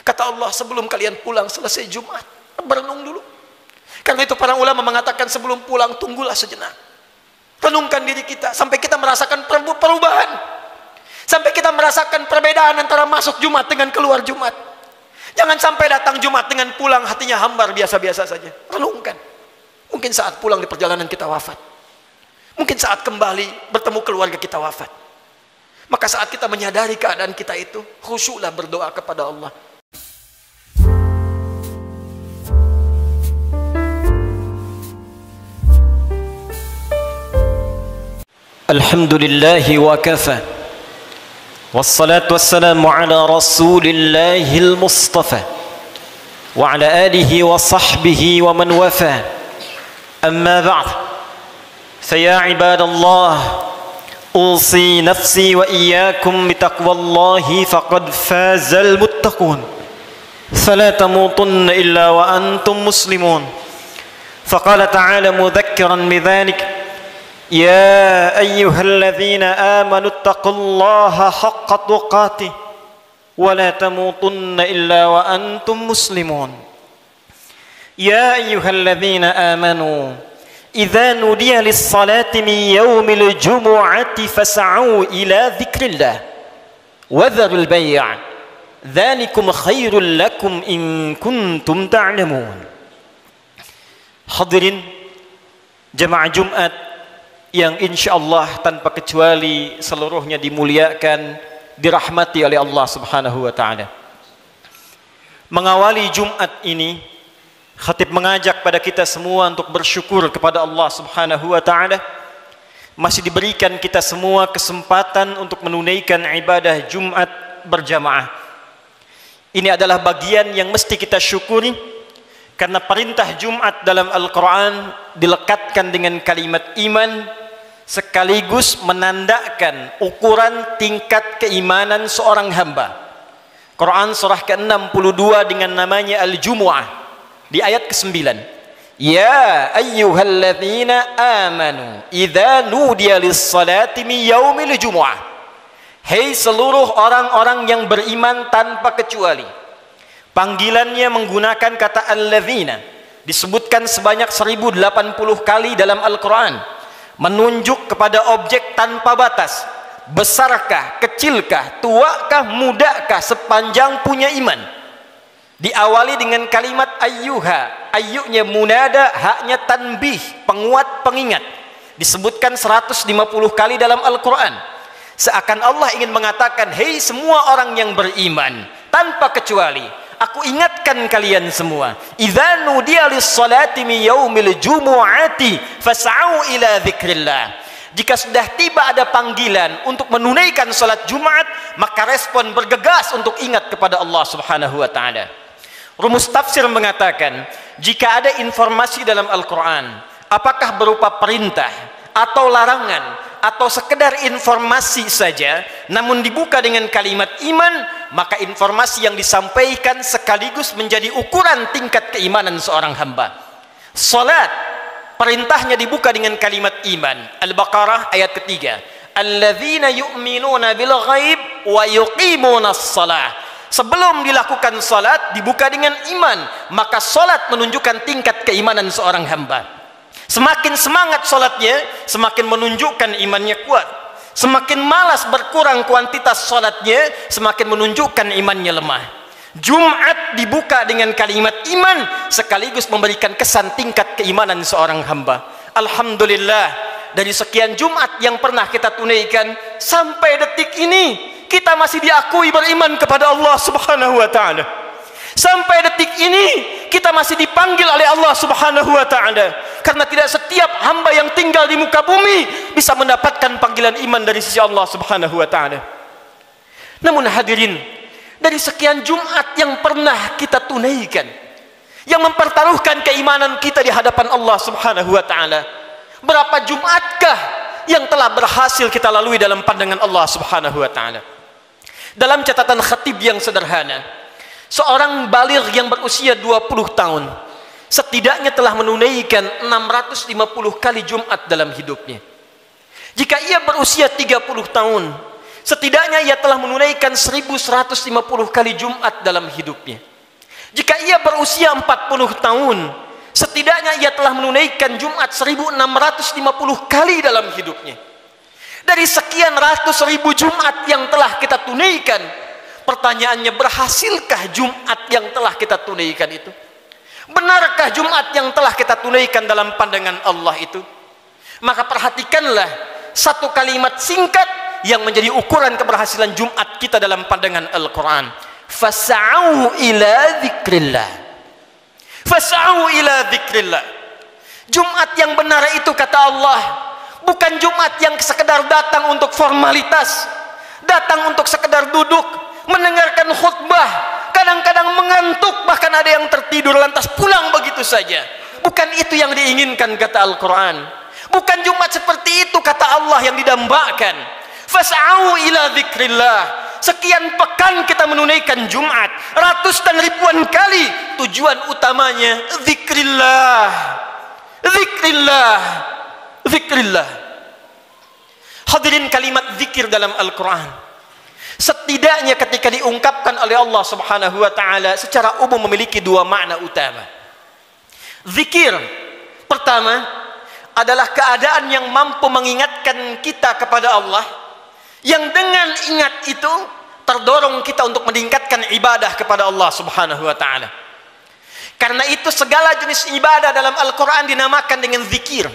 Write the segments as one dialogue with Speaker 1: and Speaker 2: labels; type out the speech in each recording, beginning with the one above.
Speaker 1: Kata Allah, sebelum kalian pulang selesai Jumat, berenung dulu. Karena itu para ulama mengatakan sebelum pulang tunggulah sejenak. Renungkan diri kita sampai kita merasakan perubahan. Sampai kita merasakan perbedaan antara masuk Jumat dengan keluar Jumat. Jangan sampai datang Jumat dengan pulang hatinya hambar biasa-biasa saja. Renungkan. Mungkin saat pulang di perjalanan kita wafat. Mungkin saat kembali bertemu keluarga kita wafat. Maka saat kita menyadari keadaan kita itu, khusyuklah berdoa kepada Allah. Alhamdulillahi wa kafa. Wassalatu wassalamu ala rasulillahil mustafa wa ala alihi wa sahbihi wa man wafa. Amma ba'd. Faya ibadallah, usi nafsi wa iyyakum bitaqwallahi faqad fazal muttaqun. Fala tamutunna illa wa antum muslimun. Faqala ta'ala mudhakkiran bidzalik: يا أيها الذين آمنوا اتقوا الله حق تقاته ولا تموتن إلا وأنتم مسلمون. يا أيها الذين آمنوا إذا نودي للصلاة من يوم الجمعة فاسعوا إلى ذكر الله وذروا البيع ذلكم خير لكم إن كنتم تعلمون. Hadirin jemaah Jumat yang insyaallah tanpa kecuali seluruhnya dimuliakan, dirahmati oleh Allah Subhanahu wa taala. Mengawali Jumat ini, khatib mengajak pada kita semua untuk bersyukur kepada Allah Subhanahu wa taala. Masih diberikan kita semua kesempatan untuk menunaikan ibadah Jumat berjamaah. Ini adalah bagian yang mesti kita syukuri, karena perintah Jumat dalam Al-Quran dilekatkan dengan kalimat iman, sekaligus menandakan ukuran tingkat keimanan seorang hamba. Quran surah ke-62 dengan namanya Al-Jumu'ah di ayat ke-9. Ya ayyuhalladzina amanu idza nudiya lis-salati min yaumil jumu'ah. Hei seluruh orang-orang yang beriman tanpa kecuali. Panggilannya menggunakan kata alladzina, disebutkan sebanyak 1080 kali dalam Al-Quran, menunjuk kepada objek tanpa batas. Besarkah, kecilkah, tuakah, mudakah, sepanjang punya iman. Diawali dengan kalimat ayyuha, ayyunya munada, haknya tanbih, penguat, pengingat. Disebutkan 150 kali dalam Al-Quran. Seakan Allah ingin mengatakan, hei semua orang yang beriman tanpa kecuali, aku ingatkan kalian semua, idza nudiya lis-salati min yaumil jumu'ati fas'au ila dzikrillah. Jika sudah tiba ada panggilan untuk menunaikan salat Jumat, maka respon bergegas untuk ingat kepada Allah Subhanahu wa taala. Rumus tafsir mengatakan, jika ada informasi dalam Al-Quran, apakah berupa perintah atau larangan atau sekedar informasi saja, namun dibuka dengan kalimat iman, maka informasi yang disampaikan sekaligus menjadi ukuran tingkat keimanan seorang hamba. Salat, perintahnya dibuka dengan kalimat iman. Al-Baqarah ayat ketiga. Alladzina yu'minuna bil ghaib wa yuqimunas shalah. Sebelum dilakukan salat dibuka dengan iman, maka salat menunjukkan tingkat keimanan seorang hamba. Semakin semangat salatnya, semakin menunjukkan imannya kuat. Semakin malas berkurang kuantitas salatnya, semakin menunjukkan imannya lemah. Jumat dibuka dengan kalimat iman, sekaligus memberikan kesan tingkat keimanan seorang hamba. Alhamdulillah, dari sekian Jumat yang pernah kita tunaikan, sampai detik ini kita masih diakui beriman kepada Allah Subhanahu wa taala. Sampai detik ini kita masih dipanggil oleh Allah Subhanahu wa taala, karena tidak setiap hamba yang tinggal di muka bumi bisa mendapatkan panggilan iman dari sisi Allah Subhanahu wa taala. Namun hadirin, dari sekian Jumat yang pernah kita tunaikan, yang mempertaruhkan keimanan kita di hadapan Allah Subhanahu wa taala, berapa Jumatkah yang telah berhasil kita lalui dalam pandangan Allah Subhanahu wa taala? Dalam catatan khatib yang sederhana, seorang baligh yang berusia 20 tahun setidaknya telah menunaikan 650 kali Jumat dalam hidupnya. Jika ia berusia 30 tahun, setidaknya ia telah menunaikan 1150 kali Jumat dalam hidupnya. Jika ia berusia 40 tahun, setidaknya ia telah menunaikan Jumat 1650 kali dalam hidupnya. Dari sekian ratus ribu Jumat yang telah kita tunaikan, pertanyaannya, berhasilkah Jumat yang telah kita tunaikan itu? Benarkah Jumat yang telah kita tunaikan dalam pandangan Allah itu? Maka perhatikanlah satu kalimat singkat yang menjadi ukuran keberhasilan Jumat kita dalam pandangan Al-Quran. Fas'au ila dzikrillah. Fas'au ila dzikrillah. Jumat yang benar itu, kata Allah, bukan Jumat yang sekedar datang untuk formalitas, datang untuk sekedar duduk mendengarkan khutbah, kadang-kadang mengantuk, bahkan ada yang tertidur lantas pulang begitu saja. Bukan itu yang diinginkan, kata Al-Quran. Bukan Jumat seperti itu, kata Allah, yang didambakan. Fas'au ila dzikrillah. Sekian pekan kita menunaikan Jumat, ratus dan ribuan kali. Tujuan utamanya dzikrillah, dzikrillah, dzikrillah. Hadirin, kalimat zikir dalam Al-Quran setidaknya ketika diungkapkan oleh Allah Subhanahu wa ta'ala secara umum memiliki dua makna utama. Zikir pertama adalah keadaan yang mampu mengingatkan kita kepada Allah, yang dengan ingat itu terdorong kita untuk meningkatkan ibadah kepada Allah Subhanahu wa ta'ala. Karena itu segala jenis ibadah dalam Al-Quran dinamakan dengan zikir.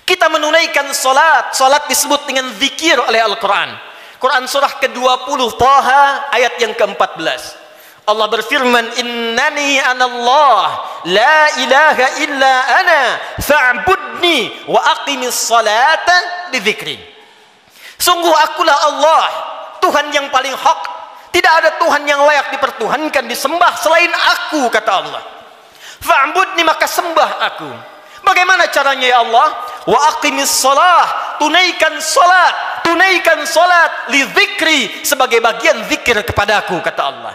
Speaker 1: Kita menunaikan salat, salat disebut dengan zikir oleh Al-Quran. Quran surah ke-20 Taha ayat yang ke-14. Allah berfirman, innani anallah la ilaha illa ana fa'budni wa aqimis salata li dzikri. Sungguh akulah Allah, Tuhan yang paling hak. Tidak ada Tuhan yang layak dipertuhankan, disembah selain aku, kata Allah. Fa'budni, maka sembah aku. Bagaimana caranya, ya Allah? Wa aqimis salah, tunaikan salat, tunaikan salat li dzikri, sebagai bagian zikir kepadaku, kata Allah.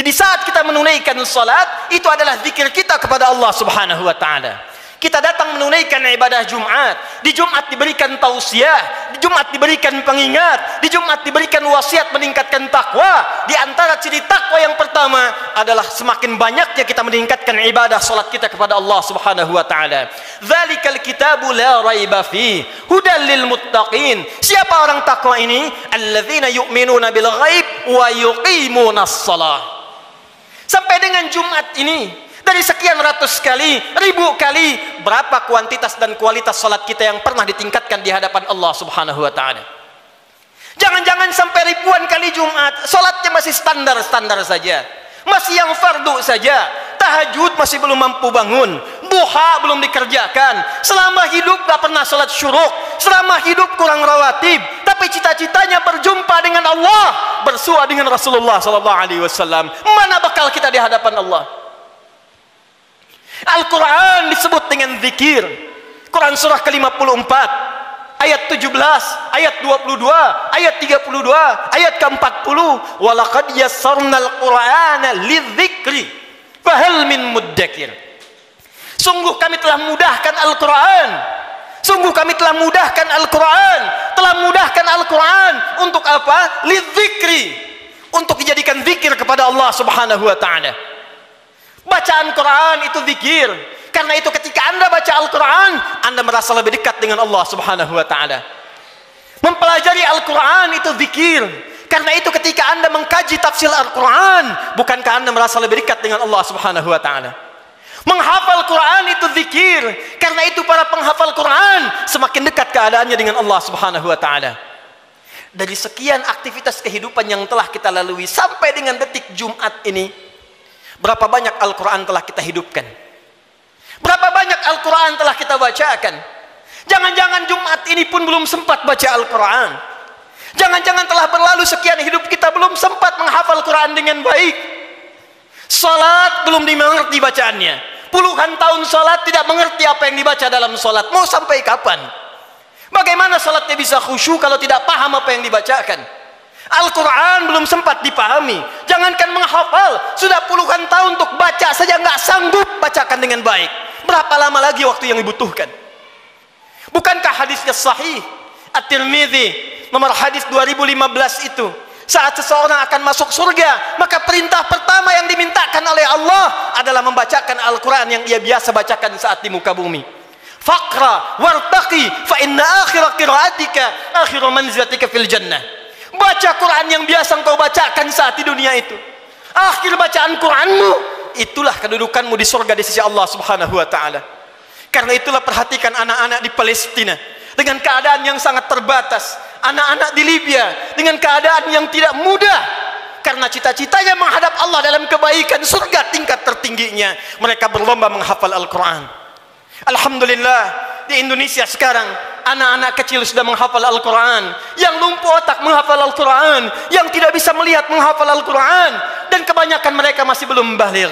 Speaker 1: Jadi saat kita menunaikan salat, itu adalah zikir kita kepada Allah Subhanahu wa ta'ala. Kita datang menunaikan ibadah Jumat. Di Jumat diberikan tausiah, di Jumat diberikan pengingat, di Jumat diberikan wasiat meningkatkan takwa. Di antara ciri takwa yang pertama adalah semakin banyaknya kita meningkatkan ibadah salat kita kepada Allah Subhanahu wa ta'ala. Dzalikal kitabu la raiba fi hudal lil muttaqin. Siapa orang takwa ini? Alladzina yu'minuna bil ghaib wa yuqimunas shalah. Sampai dengan Jumat ini, dari sekian ratus kali, ribu kali, berapa kuantitas dan kualitas salat kita yang pernah ditingkatkan di hadapan Allah Subhanahu wa ta'ala? Jangan-jangan sampai ribuan kali Jumat, salatnya masih standar-standar saja, masih yang fardu saja, tahajud masih belum mampu bangun, duha belum dikerjakan, selama hidup gak pernah salat syuruk, selama hidup kurang rawatib, tapi cita-citanya berjumpa dengan Allah, bersua dengan Rasulullah SAW. Mana bakal kita di hadapan Allah? Al-Quran disebut dengan zikir. Quran surah ke-54 ayat 17, ayat 22, ayat 32, ayat ke-40. Walaqad yassarnal Qur'ana lidzikri fahal min muddakir. Sungguh kami telah mudahkan Al-Quran. Sungguh kami telah mudahkan Al-Quran. Telah mudahkan Al-Quran untuk apa? Lidzikri, untuk dijadikan zikir kepada Allah Subhanahu wa ta'ala. Bacaan Quran itu zikir. Karena itu ketika Anda baca Al-Quran, Anda merasa lebih dekat dengan Allah Subhanahu wa ta'ala. Mempelajari Al-Quran itu zikir. Karena itu ketika Anda mengkaji tafsir Al-Quran, bukankah Anda merasa lebih dekat dengan Allah Subhanahu wa ta'ala? Menghafal Quran itu zikir. Karena itu para penghafal Quran semakin dekat keadaannya dengan Allah Subhanahu wa ta'ala. Dari sekian aktivitas kehidupan yang telah kita lalui sampai dengan detik Jumat ini, berapa banyak Al-Quran telah kita hidupkan? Berapa banyak Al-Quran telah kita bacakan? Jangan-jangan Jumat ini pun belum sempat baca Al-Quran. Jangan-jangan telah berlalu sekian hidup kita belum sempat menghafal Quran dengan baik. Salat belum dimengerti bacaannya. Puluhan tahun salat tidak mengerti apa yang dibaca dalam salat. Mau sampai kapan? Bagaimana salatnya bisa khusyuk kalau tidak paham apa yang dibacakan? Al-Quran belum sempat dipahami. Jangankan menghafal, sudah puluhan tahun untuk baca saja nggak sanggup bacakan dengan baik. Berapa lama lagi waktu yang dibutuhkan? Bukankah hadisnya sahih? At-Tirmidzi nomor hadis 2015 itu, saat seseorang akan masuk surga, maka perintah pertama yang dimintakan oleh Allah adalah membacakan Al-Quran yang ia biasa bacakan saat di muka bumi. Faqra wartaqi fa inna akhira qiraatika akhiru manzilatika fil jannah. Baca Quran yang biasa engkau bacakan saat di dunia itu, akhir bacaan Quranmu itulah kedudukanmu di surga di sisi Allah Subhanahu wa taala. Karena itulah perhatikan anak-anak di Palestina dengan keadaan yang sangat terbatas, anak-anak di Libya dengan keadaan yang tidak mudah, karena cita-citanya menghadap Allah dalam kebaikan surga tingkat tertingginya, mereka berlomba menghafal Al-Quran. Alhamdulillah, di Indonesia sekarang anak-anak kecil sudah menghafal Al-Quran, yang lumpuh otak menghafal Al-Quran, yang tidak bisa melihat menghafal Al-Quran, dan kebanyakan mereka masih belum baligh.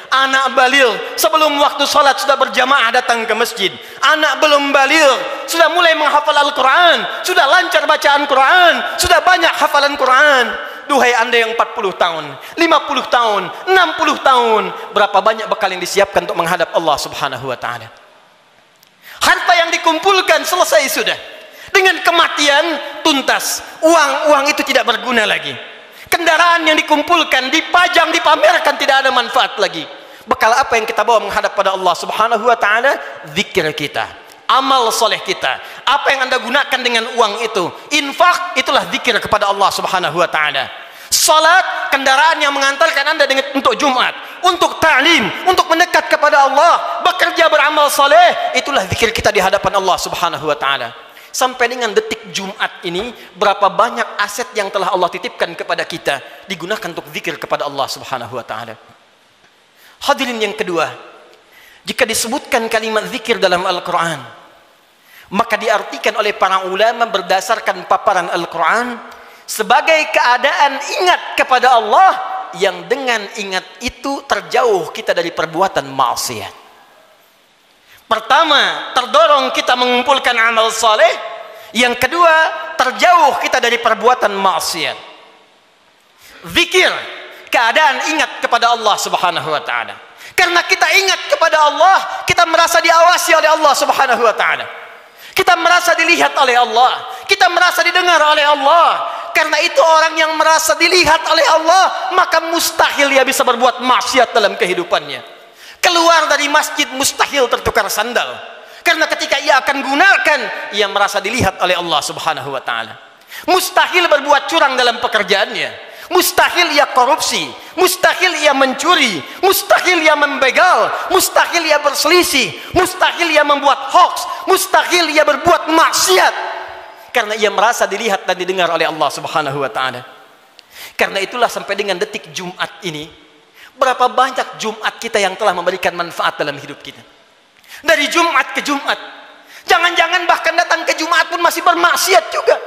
Speaker 1: Anak baligh sebelum waktu sholat sudah berjamaah datang ke masjid. Anak belum baligh sudah mulai menghafal Al-Quran, sudah lancar bacaan Quran, sudah banyak hafalan Quran. Duhai anda yang 40 tahun, 50 tahun, 60 tahun, berapa banyak bekal yang disiapkan untuk menghadap Allah Subhanahu wa ta'ala. Harta yang dikumpulkan selesai sudah. Dengan kematian tuntas. Uang itu tidak berguna lagi. Kendaraan yang dikumpulkan, dipajang, dipamerkan, tidak ada manfaat lagi. Bekal apa yang kita bawa menghadap pada Allah Subhanahu wa ta'ala? Zikir kita, amal soleh kita. Apa yang anda gunakan dengan uang itu? Infak, itulah zikir kepada Allah Subhanahu wa ta'ala. Salat, kendaraan yang mengantarkan anda untuk Jumat, untuk ta'lim, untuk mendekat kepada Allah. Bekerja, beramal soleh, itulah zikir kita di hadapan Allah Subhanahu wa ta'ala. Sampai dengan detik Jumat ini, berapa banyak aset yang telah Allah titipkan kepada kita digunakan untuk zikir kepada Allah Subhanahu wa ta'ala. Hadirin yang kedua, jika disebutkan kalimat zikir dalam Al-Quran, maka diartikan oleh para ulama berdasarkan paparan Al-Quran sebagai keadaan ingat kepada Allah yang dengan ingat itu terjauh kita dari perbuatan maksiat. Pertama, terdorong kita mengumpulkan amal saleh. Yang kedua, terjauh kita dari perbuatan maksiat. Zikir, keadaan ingat kepada Allah Subhanahu wa ta'ala. Karena kita ingat kepada Allah, kita merasa diawasi oleh Allah Subhanahu wa ta'ala. Kita merasa dilihat oleh Allah, kita merasa didengar oleh Allah. Karena itu orang yang merasa dilihat oleh Allah, maka mustahil dia bisa berbuat maksiat dalam kehidupannya. Keluar dari masjid mustahil tertukar sandal, karena ketika ia akan gunakan, ia merasa dilihat oleh Allah Subhanahu wa ta'ala. Mustahil berbuat curang dalam pekerjaannya, mustahil ia korupsi, mustahil ia mencuri, mustahil ia membegal, mustahil ia berselisih, mustahil ia membuat hoax, mustahil ia berbuat maksiat, karena ia merasa dilihat dan didengar oleh Allah Subhanahu wa ta'ala. Karena itulah sampai dengan detik Jumat ini, berapa banyak Jumat kita yang telah memberikan manfaat dalam hidup kita. Dari Jumat ke Jumat, jangan-jangan bahkan datang ke Jumat pun masih bermaksiat juga.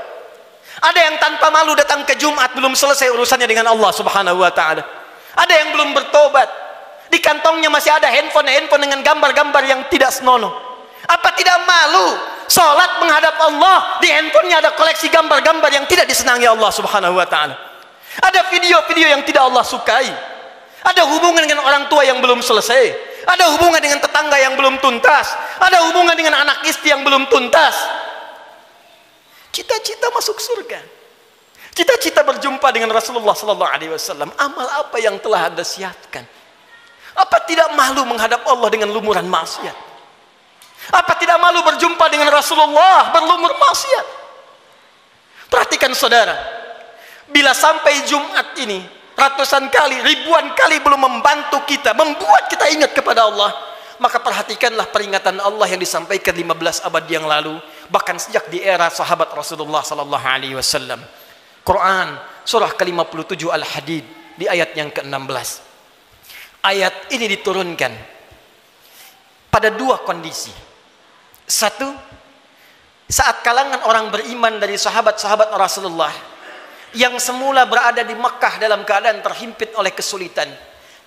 Speaker 1: Ada yang tanpa malu datang ke Jumat, belum selesai urusannya dengan Allah Subhanahu wa ta'ala. Ada yang belum bertobat, di kantongnya masih ada handphone dengan gambar-gambar yang tidak senonoh. Apa tidak malu sholat menghadap Allah, di handphonenya ada koleksi gambar-gambar yang tidak disenangi Allah Subhanahu wa ta'ala. Ada video-video yang tidak Allah sukai. Ada hubungan dengan orang tua yang belum selesai, ada hubungan dengan tetangga yang belum tuntas, ada hubungan dengan anak istri yang belum tuntas. Cita-cita masuk surga, cita-cita berjumpa dengan Rasulullah sallallahu alaihi wasallam. Amal apa yang telah anda siapkan? Apa tidak malu menghadap Allah dengan lumuran maksiat? Apa tidak malu berjumpa dengan Rasulullah berlumur maksiat? Perhatikan saudara, bila sampai Jumat ini ratusan kali, ribuan kali belum membantu kita, membuat kita ingat kepada Allah, maka perhatikanlah peringatan Allah yang disampaikan 15 abad yang lalu, bahkan sejak di era sahabat Rasulullah sallallahu alaihi wasallam. Quran surah ke-57 Al-Hadid di ayat yang ke-16. Ayat ini diturunkan pada dua kondisi. Satu, saat kalangan orang beriman dari sahabat-sahabat Rasulullah yang semula berada di Mekah dalam keadaan terhimpit oleh kesulitan,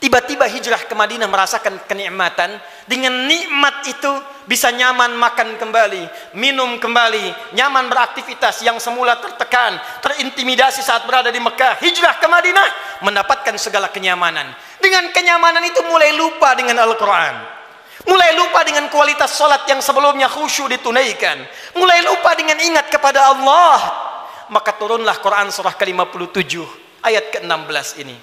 Speaker 1: tiba-tiba hijrah ke Madinah merasakan kenikmatan. Dengan nikmat itu bisa nyaman makan kembali, minum kembali, nyaman beraktivitas. Yang semula tertekan, terintimidasi saat berada di Mekah, hijrah ke Madinah mendapatkan segala kenyamanan. Dengan kenyamanan itu mulai lupa dengan Al-Quran, mulai lupa dengan kualitas salat yang sebelumnya khusyuk ditunaikan, mulai lupa dengan ingat kepada Allah. maka turunlah Quran surah ke-57 ayat ke-16 ini.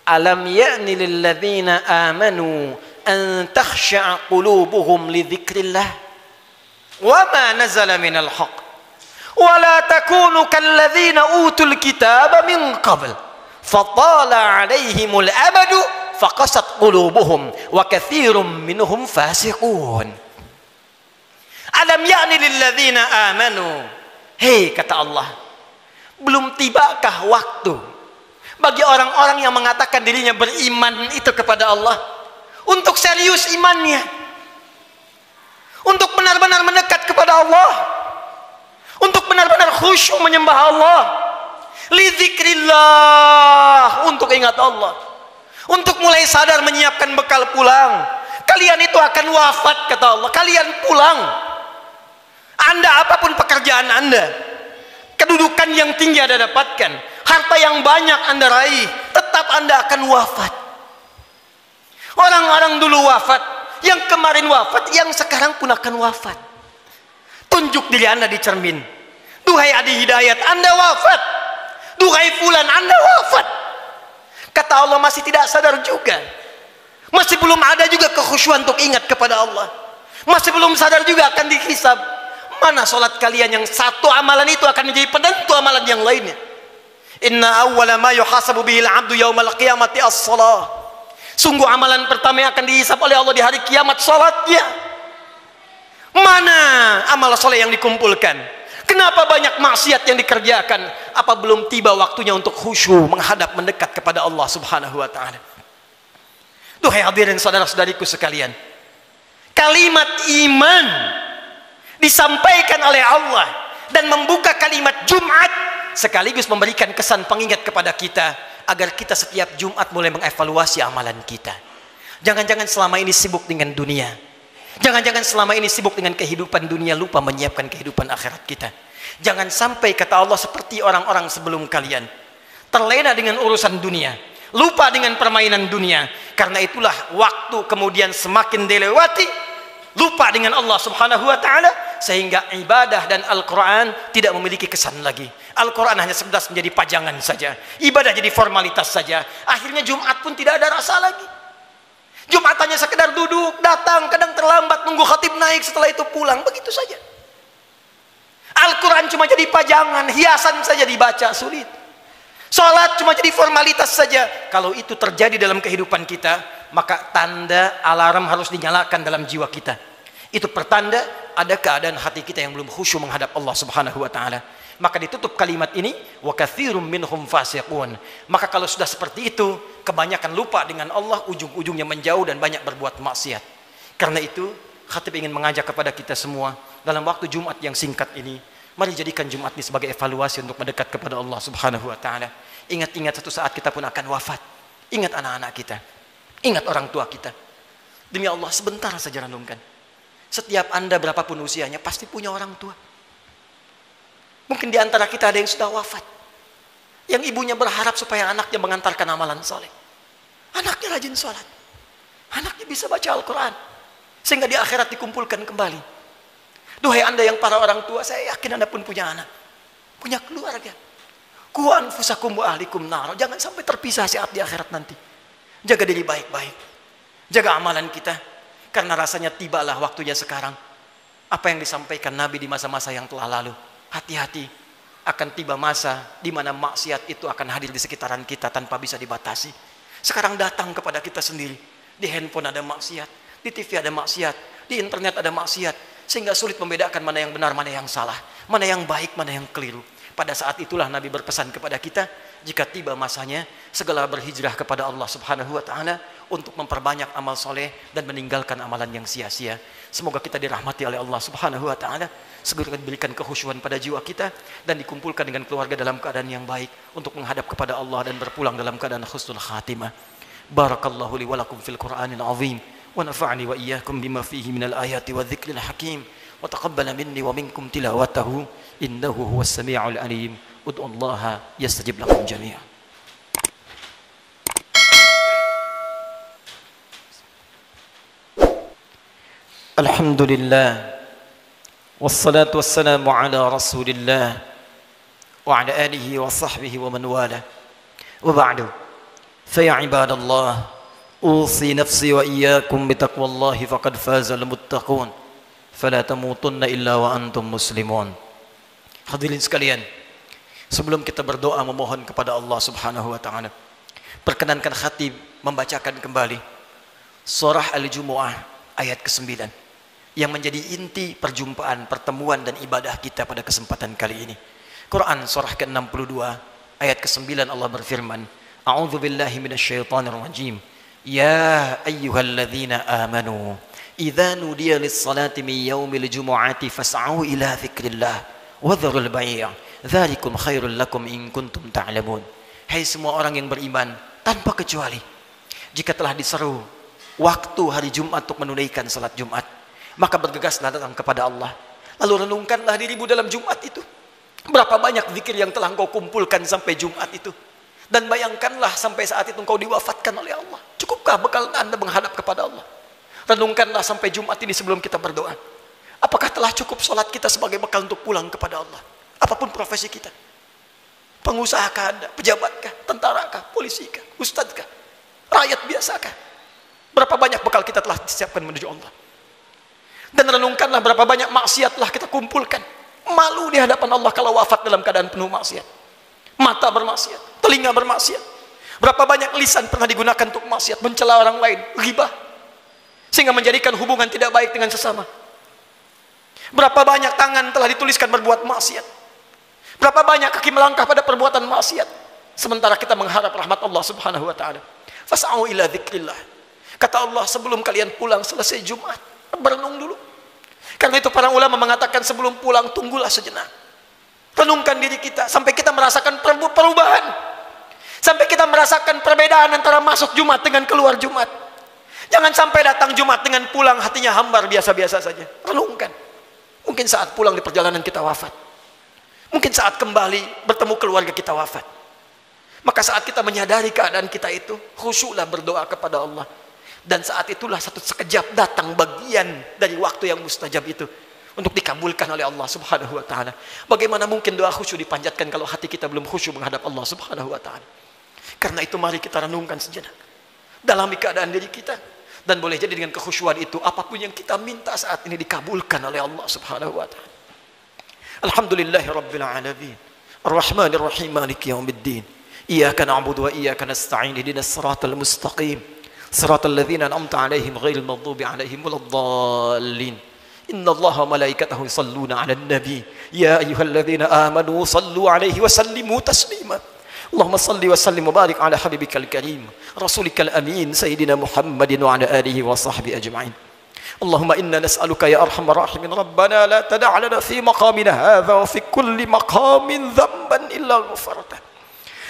Speaker 1: Alam ya'ni lil ladzina amanu an takhsha'a qulubuhum li dzikrillah wa ma nazala minal haqq wa la takunu kal ladzina utul kitaba min qabl fatala 'alaihimul amadu faqasat qulubuhum wa katsirum minhum fasiqun. Alam ya'ni lil ladzina amanu, hei kata Allah, belum tibakah waktu bagi orang-orang yang mengatakan dirinya beriman itu kepada Allah untuk serius imannya, untuk benar-benar mendekat kepada Allah, untuk benar-benar khusyuk menyembah Allah, li dzikrillah, untuk ingat Allah, untuk mulai sadar menyiapkan bekal pulang. Kalian itu akan wafat kata Allah, kalian pulang. Anda apapun pekerjaan Anda, kedudukan yang tinggi Anda dapatkan, harta yang banyak Anda raih, tetap Anda akan wafat. Orang-orang dulu wafat, yang kemarin wafat, yang sekarang pun akan wafat. Tunjuk diri Anda di cermin. Duhai Adi Hidayat, Anda wafat. Duhai fulan, Anda wafat. Kata Allah, masih tidak sadar juga. Masih belum ada juga kekhusyuan untuk ingat kepada Allah. Masih belum sadar juga akan dihisab. Mana solat kalian yang satu amalan itu akan menjadi penentu amalan yang lainnya. Inna awwala ma yuhasabu bihil abdu yaumal qiyamati as-salah. Sungguh amalan pertama yang akan dihisab oleh Allah di hari kiamat, salatnya. Mana amal soleh yang dikumpulkan? Kenapa banyak maksiat yang dikerjakan? Apa belum tiba waktunya untuk khusyuk menghadap mendekat kepada Allah Subhanahu wa taala? Duhai hadirin saudara-saudariku sekalian, kalimat iman disampaikan oleh Allah dan membuka kalimat Jumat sekaligus memberikan kesan pengingat kepada kita agar kita setiap Jumat mulai mengevaluasi amalan kita. Jangan-jangan selama ini sibuk dengan dunia, jangan-jangan selama ini sibuk dengan kehidupan dunia, lupa menyiapkan kehidupan akhirat kita. Jangan sampai kata Allah seperti orang-orang sebelum kalian, terlena dengan urusan dunia, lupa dengan permainan dunia. Karena itulah waktu kemudian semakin dilewati, lupa dengan Allah Subhanahu wa taala, sehingga ibadah dan Al-Quran tidak memiliki kesan lagi. Al-Quran hanya sekedar menjadi pajangan saja, ibadah jadi formalitas saja. Akhirnya Jumat pun tidak ada rasa lagi. Jumat hanya sekedar duduk, datang, kadang terlambat, nunggu khatib naik, setelah itu pulang, begitu saja. Al-Quran cuma jadi pajangan, hiasan saja dibaca, sulit. Salat cuma jadi formalitas saja. Kalau itu terjadi dalam kehidupan kita, maka tanda alarm harus dinyalakan dalam jiwa kita. Itu pertanda ada keadaan hati kita yang belum khusyuk menghadap Allah Subhanahu wa taala. Maka ditutup kalimat ini, wa katsirum minhum fasiqun. Maka kalau sudah seperti itu, kebanyakan lupa dengan Allah, ujung-ujungnya menjauh dan banyak berbuat maksiat. Karena itu, khatib ingin mengajak kepada kita semua dalam waktu Jumat yang singkat ini, mari jadikan Jumat ini sebagai evaluasi untuk mendekat kepada Allah Subhanahu wa taala. Ingat-ingat satu saat kita pun akan wafat. Ingat anak-anak kita. Ingat orang tua kita. Demi Allah, sebentar saja renungkan. Setiap Anda berapapun usianya pasti punya orang tua. Mungkin di antara kita ada yang sudah wafat, yang ibunya berharap supaya anaknya mengantarkan amalan soleh. Anaknya rajin sholat, anaknya bisa baca Al-Quran, sehingga di akhirat dikumpulkan kembali. Duhai Anda yang para orang tua, saya yakin Anda pun punya anak, punya keluarga. Qu anfusakum wa ahlikum nar. Jangan sampai terpisah saat di akhirat nanti. Jaga diri baik-baik, jaga amalan kita, karena rasanya tibalah waktunya sekarang. Apa yang disampaikan Nabi di masa-masa yang telah lalu, hati-hati, akan tiba masa di mana maksiat itu akan hadir di sekitaran kita tanpa bisa dibatasi. Sekarang datang kepada kita sendiri. Di handphone ada maksiat, di TV ada maksiat, di internet ada maksiat, sehingga sulit membedakan mana yang benar, mana yang salah, mana yang baik, mana yang keliru. Pada saat itulah Nabi berpesan kepada kita, jika tiba masanya, segala berhijrah kepada Allah Subhanahu wa taala untuk memperbanyak amal soleh dan meninggalkan amalan yang sia-sia. Semoga kita dirahmati oleh Allah Subhanahu wa taala, segera diberikan kekhusyuan pada jiwa kita dan dikumpulkan dengan keluarga dalam keadaan yang baik untuk menghadap kepada Allah dan berpulang dalam keadaan husnul khatimah. Barakallahu li wa lakum fil Qur'anil azim wa nafa'ani wa iyyakum bima fihi minal ayati wa dzikril hakim wa taqabbala minni wa minkum tilawatahu innahu huwas samiul alim. Ud'ullaha yastajib lakum jami'an. Alhamdulillah wassalatu wassalamu ala rasulillah وعلى آله وصحبه ومن والاه وبعد فيا عباد الله أوصي نفسي وإياكم بتقوى الله فقد فاز المتقون فلا تموتن إلا وأنتم مسلمون. Hadirin sekalian, sebelum kita berdoa memohon kepada Allah Subhanahu wa taala, perkenankan khatib membacakan kembali surah Al-Jumu'ah ayat ke-9 yang menjadi inti perjumpaan, pertemuan dan ibadah kita pada kesempatan kali ini. Quran surah ke-62 ayat ke-9 Allah berfirman, A'udzu billahi minasyaitonir rajim. Ya ayyuhalladzina amanu idza nudiya lis-salati min yaumil jumu'ati fas'au ila dzikrillah wa dzarul bai'. Dzalikum khairul lakum in kuntum ta'lamun. Hai semua orang yang beriman tanpa kecuali, jika telah diseru waktu hari Jumat untuk menunaikan salat Jumat, maka bergegaslah datang kepada Allah. Lalu renungkanlah dirimu dalam Jumat itu. Berapa banyak zikir yang telah engkau kumpulkan sampai Jumat itu. Dan bayangkanlah sampai saat itu engkau diwafatkan oleh Allah. Cukupkah bekal Anda menghadap kepada Allah? Renungkanlah sampai Jumat ini sebelum kita berdoa. Apakah telah cukup sholat kita sebagai bekal untuk pulang kepada Allah? Apapun profesi kita. Pengusahakah Anda? Pejabatkah? Tentarakah? Polisikah? Ustadzkah? Rakyat biasakah? Berapa banyak bekal kita telah disiapkan menuju Allah? Dan renungkanlah berapa banyak maksiat telah kita kumpulkan. Malu di hadapan Allah kalau wafat dalam keadaan penuh maksiat. Mata bermaksiat, telinga bermaksiat. Berapa banyak lisan pernah digunakan untuk maksiat, mencela orang lain, ghibah, sehingga menjadikan hubungan tidak baik dengan sesama. Berapa banyak tangan telah dituliskan berbuat maksiat. Berapa banyak kaki melangkah pada perbuatan maksiat. Sementara kita mengharap rahmat Allah Subhanahu wa taala. Fas'au ila dzikrillah. Kata Allah, sebelum kalian pulang selesai Jumat, berenung dulu. Karena itu para ulama mengatakan sebelum pulang tunggulah sejenak. Renungkan diri kita sampai kita merasakan perubahan. Sampai kita merasakan perbedaan antara masuk Jumat dengan keluar Jumat. Jangan sampai datang Jumat dengan pulang hatinya hambar biasa-biasa saja. Renungkan. Mungkin saat pulang di perjalanan kita wafat. Mungkin saat kembali bertemu keluarga kita wafat. Maka saat kita menyadari keadaan kita itu, khusyuklah berdoa kepada Allah. Dan saat itulah satu sekejap datang bagian dari waktu yang mustajab itu untuk dikabulkan oleh Allah Subhanahu wa taala. Bagaimana mungkin doa khusyuk dipanjatkan kalau hati kita belum khusyuk menghadap Allah Subhanahu wa taala? Karena itu mari kita renungkan sejenak. Dalami keadaan diri kita. Dan boleh jadi dengan kekhusyuan itu apapun yang kita minta saat ini dikabulkan oleh Allah Subhanahu wa taala. Alhamdulillahirabbil alamin. Arrahmanir rahim maliki yaumiddin. Iyyaka na'budu wa iyyaka nasta'in. Ihdinas siratal mustaqim. Siratal ladzina an'amta 'alaihim ghairil maghdubi 'alaihim waladdallin. Innallaha wa malaikatahu yusalluna 'alan nabi. Ya ayyuhalladzina amanu sallu 'alaihi wa sallimu taslima. Allahumma salli wa sallim wa barik ala habibikal karim rasulikal amin sayyidina Muhammadin wa ala alihi wa sahbihi ajma'in. Allahumma inna nas'aluka ya arhamar rahimin rabbana la tada' lana fi maqamina hadha wa fi kulli maqamin dhanban illa ghafartah.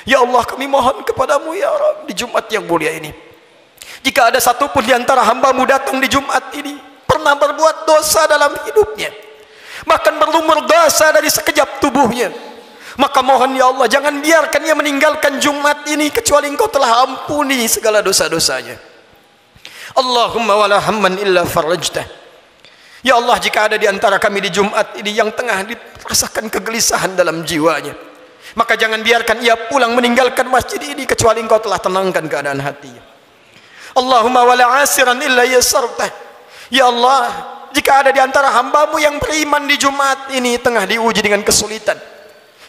Speaker 1: Ya Allah, kami mohon kepadamu ya Rabb di Jumat yang mulia ini, jika ada satu pun di antara hamba-Mu datang di Jumat ini pernah berbuat dosa dalam hidupnya, bahkan berlumur dosa dari sekejap tubuhnya, maka mohon ya Allah, jangan biarkan ia meninggalkan Jumat ini kecuali Engkau telah ampuni segala dosa-dosanya. Allahumma wala hamman illa farajtah. Ya Allah, jika ada di antara kami di Jumat ini yang tengah dirasakan kegelisahan dalam jiwanya, maka jangan biarkan ia pulang meninggalkan masjid ini kecuali Engkau telah tenangkan keadaan hatinya. Allahumma wala asiran illa yasartah. Ya Allah, jika ada di antara hamba-Mu yang beriman di Jumat ini tengah diuji dengan kesulitan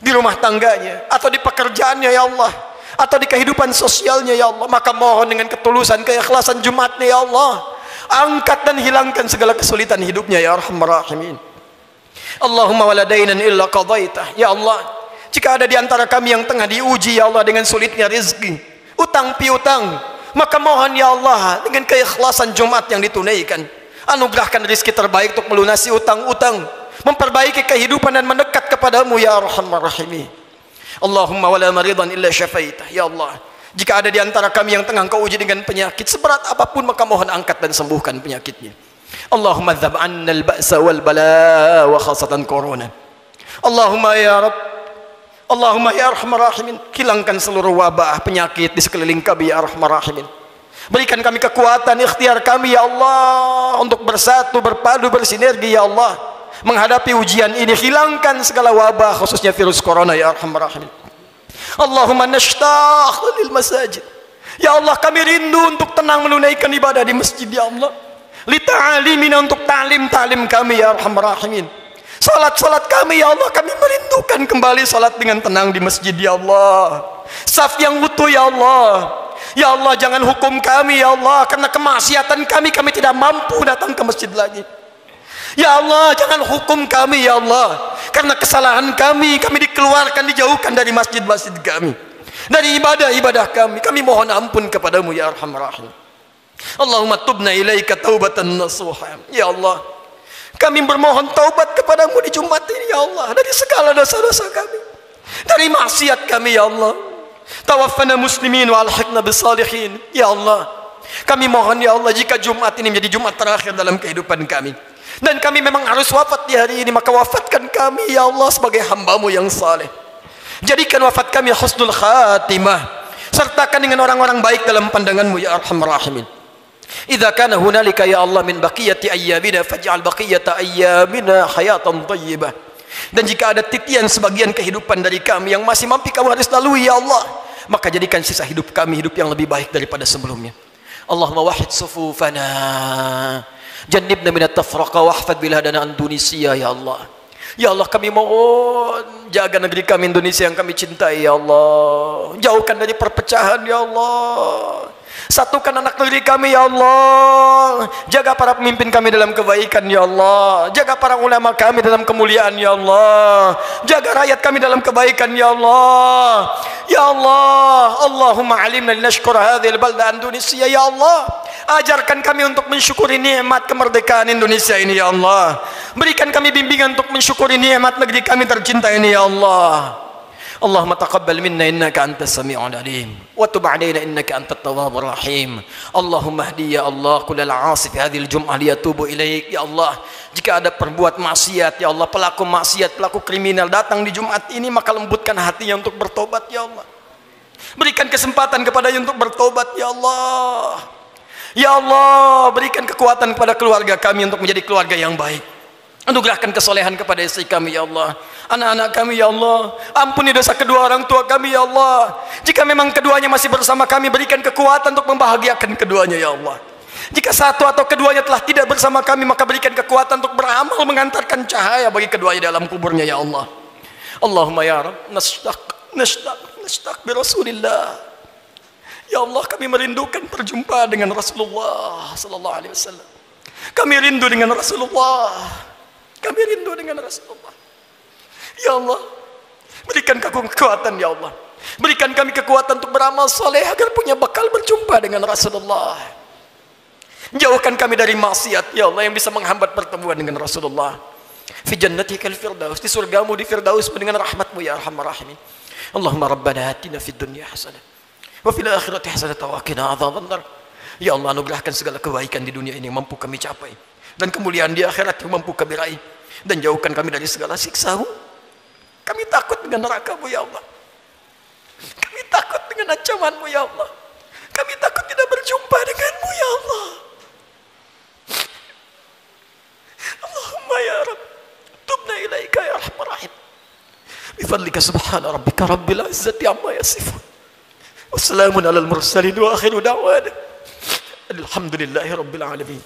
Speaker 1: di rumah tangganya atau di pekerjaannya ya Allah, atau di kehidupan sosialnya ya Allah, maka mohon dengan ketulusan keikhlasan Jumatnya ya Allah, angkat dan hilangkan segala kesulitan hidupnya ya Arhamar Rahimin. Allahumma wala dainan illa qadaitah. Ya Allah, jika ada di antara kami yang tengah diuji ya Allah dengan sulitnya rezeki, utang piutang, maka mohon ya Allah dengan keikhlasan Jumat yang ditunaikan, anugerahkan rezeki terbaik untuk melunasi utang-utang, memperbaiki kehidupan dan mendekat kepadamu ya Arhamar Rahimin. Allahumma wala maridan illa syafaitah. Ya Allah, jika ada di antara kami yang tengah Engkau uji dengan penyakit seberat apapun, maka mohon angkat dan sembuhkan penyakitnya. Allahumma dzab 'anna al-ba'sa wal bala wa khasatan corona. Allahumma ya Rabb, Allahumma ya Arhamar Rahimin, hilangkan seluruh wabah penyakit di sekeliling kami ya Arhamar Rahimin. Berikan kami kekuatan ikhtiar kami ya Allah untuk bersatu, berpadu, bersinergi ya Allah
Speaker 2: menghadapi ujian ini. Hilangkan segala wabah, khususnya virus corona ya Arhamar Rahimin. Allahumma nashtaq lil masajid. Ya Allah, kami rindu untuk tenang menunaikan ibadah di masjid ya Allah. Li ta'alimina, untuk ta'lim kami ya Arhamar Rahimin. Salat kami ya Allah, kami merindukan kembali salat dengan tenang di masjid ya Allah. Saf yang utuh ya Allah. Ya Allah, jangan hukum kami ya Allah, karena kemaksiatan kami tidak mampu datang ke masjid lagi. Ya Allah, jangan hukum kami ya Allah, karena kesalahan kami dikeluarkan, dijauhkan dari masjid-masjid kami, dari ibadah-ibadah kami. Kami mohon ampun kepadamu ya Arhamar Rahim. Allahumma tubna ilaika taubatan nasuha. Ya Allah, kami bermohon taubat kepadamu di Jumat ini ya Allah, dari segala dosa-dosa kami, dari maksiat kami ya Allah. Tawaffana muslimin wa alhiqna bisalihin. Ya Allah, kami mohon ya Allah, jika Jumat ini menjadi Jumat terakhir dalam kehidupan kami, dan kami memang harus wafat di hari ini, maka wafatkan kami ya Allah sebagai hamba-Mu yang saleh. Jadikan wafat kami husnul khatimah, sertakan dengan orang-orang baik dalam pandangan-Mu ya Arhamar Rahimin. Idza kana hunalika ya Allah min baqiyati ayyamina faj'al baqiyata ayyamina hayatan thayyibah. Dan jika ada titian sebagian kehidupan dari kami yang masih mampu Kau harus lalui ya Allah, maka jadikan sisa hidup kami hidup yang lebih baik daripada sebelumnya. Allahumma wahid sufufana, jannibna minat tafraqa, wahfad biladana Indonesia ya Allah. Ya Allah, kami mohon jaga negeri kami Indonesia yang kami cintai ya Allah. Jauhkan dari perpecahan ya Allah. Satukan anak negeri kami ya Allah. Jaga para pemimpin kami dalam kebaikan ya Allah. Jaga para ulama kami dalam kemuliaan ya Allah. Jaga rakyat kami dalam kebaikan ya Allah. Ya Allah, Allahumma alimna linashkur hadhil balda Indonesia ya Allah. Ajarkan kami untuk mensyukuri nikmat kemerdekaan Indonesia ini ya Allah. Berikan kami bimbingan untuk mensyukuri nikmat negeri kami tercinta ini ya Allah. Allahumma taqabbal minna innaka antas sami'ul alim wa tub 'alaina innaka antat tawwabur rahim. Allahumma hdi ya Allah kullal 'asi fi hadhil jum'ah liyatubu ilaik ya Allah. Jika ada perbuat maksiat ya Allah, pelaku maksiat, pelaku kriminal datang di Jumat ini, maka lembutkan hatinya untuk bertobat ya Allah. Berikan kesempatan kepadanya untuk bertobat ya Allah. Ya Allah, berikan kekuatan kepada keluarga kami untuk menjadi keluarga yang baik. Anugerahkan kesolehan kepada istri kami ya Allah, anak-anak kami ya Allah. Ampuni dosa kedua orang tua kami ya Allah. Jika memang keduanya masih bersama kami, berikan kekuatan untuk membahagiakan keduanya ya Allah. Jika satu atau keduanya telah tidak bersama kami, maka berikan kekuatan untuk beramal mengantarkan cahaya bagi keduanya dalam kuburnya ya Allah. Allahumma ya Rabb, nashtaq bi Rasulillah. Ya Allah, kami merindukan perjumpaan dengan Rasulullah sallallahu alaihi wasallam. Kami rindu dengan Rasulullah. Kami rindu dengan Rasulullah. Ya Allah, berikan kekuatan ya Allah. Berikan kami kekuatan untuk beramal soleh agar punya bekal berjumpa dengan Rasulullah. Jauhkan kami dari maksiat ya Allah yang bisa menghambat pertemuan dengan Rasulullah. Fi jannatikal firdaus, di surgamu di firdaus dengan rahmatmu ya Arhamar Rahimin. Allahumma rabbana atina fid dunya hasanah wa fil akhirati hasanah wa qina adzabannar. Ya Allah, anugerahkan segala kebaikan di dunia ini yang mampu kami capai, dan kemuliaan di akhirat yang mampu kami raih, dan jauhkan kami dari segala siksa-Mu. Kami takut dengan neraka-Mu ya Allah. Kami takut dengan ancaman-Mu ya Allah. Kami takut tidak berjumpa dengan-Mu ya Allah. Allahumma ya Rabb, tubna ilaika ya Arhamar Rahim. Bifadlika subhana rabbika rabbil izzati amma yasifun. Wassalamun alal mursalin wa akhiru da'wana alhamdulillahi rabbil alamin.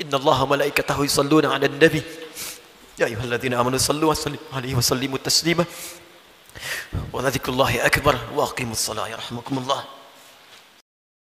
Speaker 2: Inna Allaha malaikatahu yusalluna 'alan nabi ya ayyuhalladzina amanu sallu wa sallimu alaihi wa sallimu taslima wa dzikrullahi akbar wa aqimus salata yarhamukumullah.